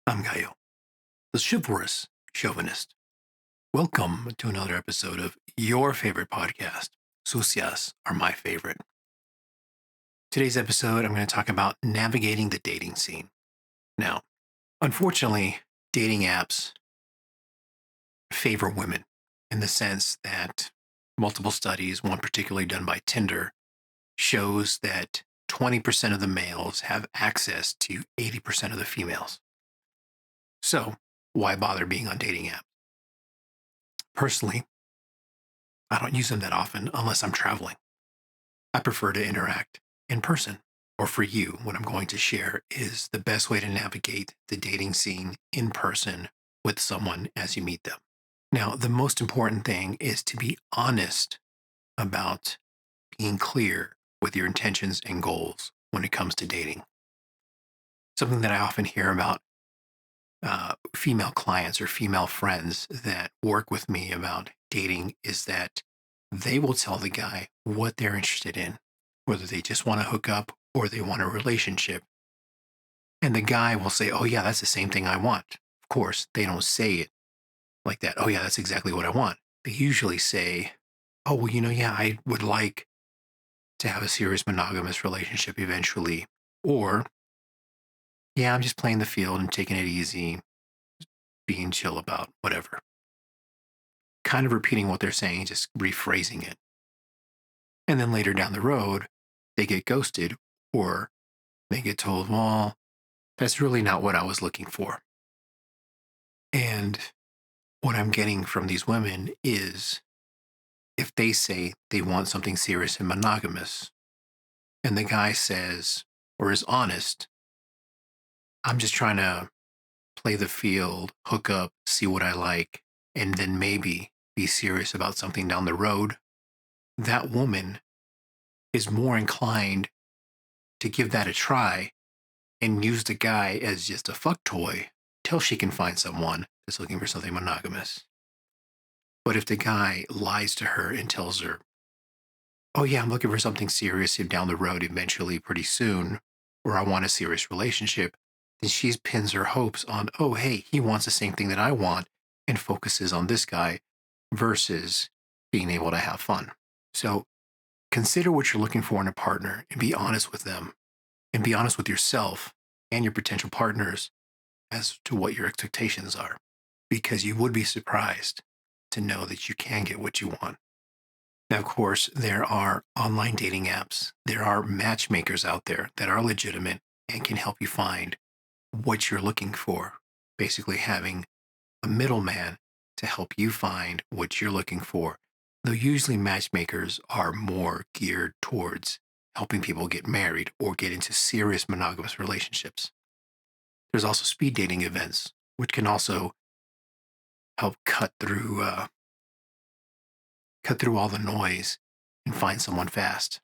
I'm Gaio, the chivalrous chauvinist. Welcome to another episode of your favorite podcast. Sucias are my favorite. Today's episode, I'm going to talk about navigating the dating scene. Now, unfortunately, dating apps favor women in the sense that multiple studies, one particularly done by Tinder, shows that 20% of the males have access to 80% of the females. So, why bother being on dating apps? Personally, I don't use them that often unless I'm traveling. I prefer to interact in person. Or for you, what I'm going to share is the best way to navigate the dating scene in person with someone as you meet them. Now, the most important thing is to be honest about being clear with your intentions and goals when it comes to dating. Something that I often hear about female clients or female friends that work with me about dating is that they will tell the guy what they're interested in, whether they just want to hook up or they want a relationship. And the guy will say, "Oh, yeah, that's the same thing I want." Of course, they don't say it like that. "Oh, yeah, that's exactly what I want." They usually say, "Oh, well, yeah, I would like to have a serious monogamous relationship eventually." Or, "Yeah, I'm just playing the field and taking it easy, being chill about whatever." Kind of repeating what they're saying, just rephrasing it. And then later down the road, they get ghosted or they get told, "Well, that's really not what I was looking for." And what I'm getting from these women is if they say they want something serious and monogamous, and the guy says or is honest, "I'm just trying to play the field, hook up, see what I like, and then maybe be serious about something down the road," that woman is more inclined to give that a try and use the guy as just a fuck toy till she can find someone that's looking for something monogamous. But if the guy lies to her and tells her, "Oh, yeah, I'm looking for something serious down the road eventually pretty soon, or I want a serious relationship," then she pins her hopes on, "Oh, hey, he wants the same thing that I want," and focuses on this guy versus being able to have fun. So consider what you're looking for in a partner and be honest with them and be honest with yourself and your potential partners as to what your expectations are, because you would be surprised to know that you can get what you want. Now, of course, there are online dating apps, there are matchmakers out there that are legitimate and can help you find what you're looking for. Basically, having a middleman to help you find what you're looking for. Though usually matchmakers are more geared towards helping people get married or get into serious monogamous relationships. There's also speed dating events, which can also help cut through all the noise and find someone fast.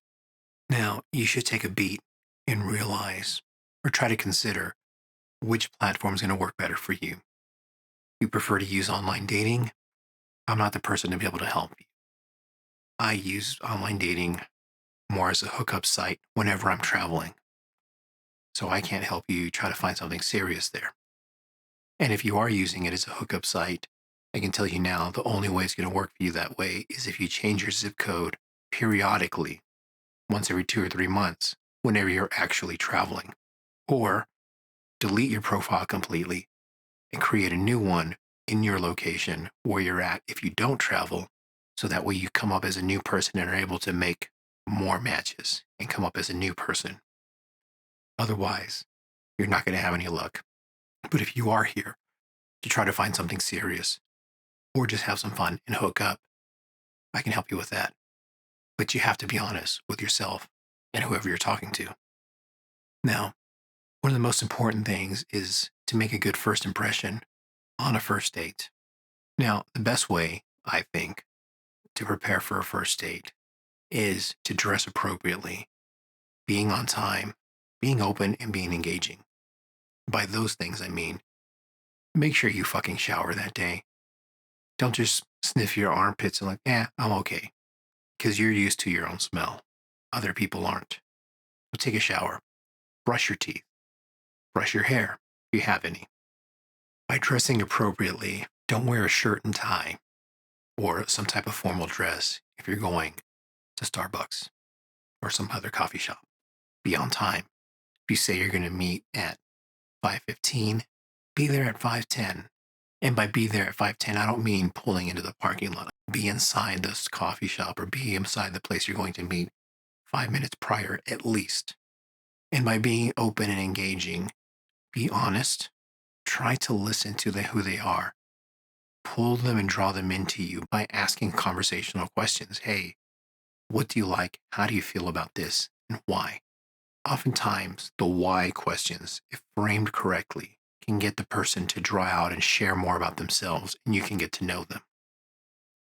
Now, you should take a beat and realize or try to consider which platform is going to work better for you. You prefer to use online dating? I'm not the person to be able to help you. I use online dating more as a hookup site whenever I'm traveling. So I can't help you try to find something serious there. And if you are using it as a hookup site, I can tell you now the only way it's going to work for you that way is if you change your zip code periodically, once every 2 or 3 months, whenever you're actually traveling. Or delete your profile completely and create a new one in your location where you're at if you don't travel. So that way you come up as a new person and are able to make more matches and come up as a new person. Otherwise, you're not going to have any luck. But if you are here to try to find something serious or just have some fun and hook up, I can help you with that. But you have to be honest with yourself and whoever you're talking to. Now, one of the most important things is to make a good first impression on a first date. Now, the best way, I think, to prepare for a first date is to dress appropriately, being on time, being open, and being engaging. By those things, I mean, make sure you fucking shower that day. Don't just sniff your armpits and I'm okay, because you're used to your own smell. Other people aren't. So take a shower, brush your teeth, brush your hair if you have any. By dressing appropriately, don't wear a shirt and tie or some type of formal dress if you're going to Starbucks or some other coffee shop. Be on time. If you say you're going to meet at 5:15, be there at 5:10. And by be there at 5:10, I don't mean pulling into the parking lot. Be inside this coffee shop or be inside the place you're going to meet 5 minutes prior at least. And by being open and engaging, be honest. Try to listen to who they are. Pull them and draw them into you by asking conversational questions. Hey, what do you like? How do you feel about this? And why? Oftentimes, the why questions, if framed correctly, can get the person to draw out and share more about themselves, and you can get to know them.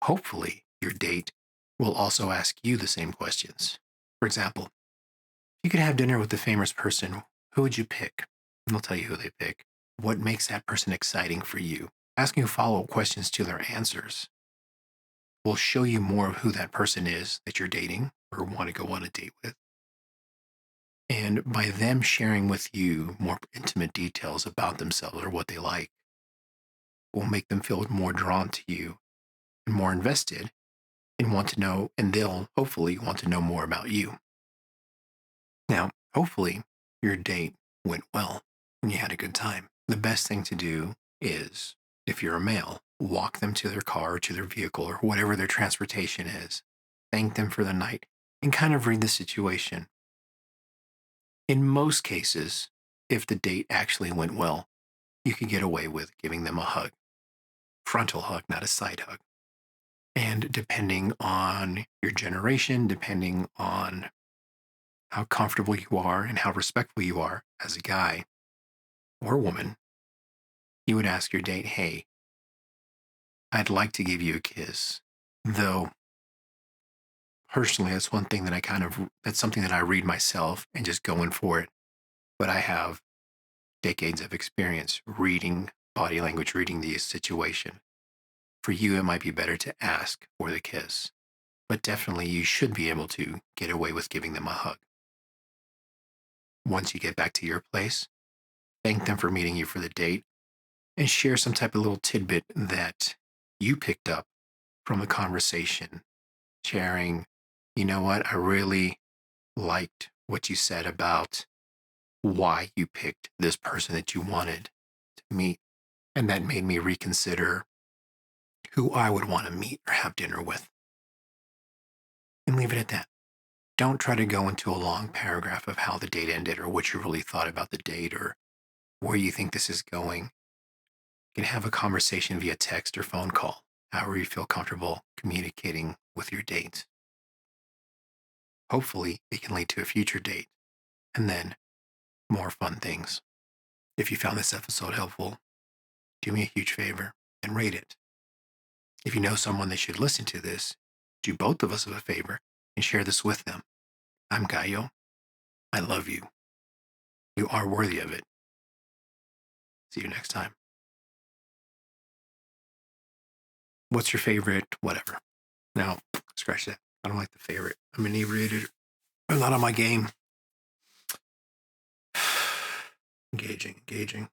Hopefully, your date will also ask you the same questions. For example, if you could have dinner with a famous person, who would you pick? And they'll tell you who they pick. What makes that person exciting for you? Asking follow-up questions to their answers will show you more of who that person is that you're dating or want to go on a date with. And by them sharing with you more intimate details about themselves or what they like, will make them feel more drawn to you and more invested and want to know, and they'll hopefully want to know more about you. Now, hopefully your date went well and you had a good time. The best thing to do is, if you're a male, walk them to their car or to their vehicle or whatever their transportation is. Thank them for the night and kind of read the situation. In most cases, if the date actually went well, you can get away with giving them a hug. Frontal hug, not a side hug. And depending on your generation, depending on how comfortable you are and how respectful you are as a guy or woman, you would ask your date, hey, I'd like to give you a kiss. Though, personally, that's one thing that that's something that I read myself and just going for it. But I have decades of experience reading body language, reading the situation. For you, it might be better to ask for the kiss, but definitely you should be able to get away with giving them a hug. Once you get back to your place, thank them for meeting you for the date and share some type of little tidbit that you picked up from the conversation. Sharing, you know what, I really liked what you said about why you picked this person that you wanted to meet. And that made me reconsider who I would want to meet or have dinner with. And leave it at that. Don't try to go into a long paragraph of how the date ended or what you really thought about the date or where you think this is going. You can have a conversation via text or phone call, however you feel comfortable communicating with your date. Hopefully, it can lead to a future date and then more fun things. If you found this episode helpful, do me a huge favor and rate it. If you know someone that should listen to this, do both of us a favor and share this with them. I'm Gallo. I love you. You are worthy of it. See you next time. What's your favorite? Whatever. Now, scratch that. I don't like the favorite. I'm inebriated. I'm not on my game. Engaging.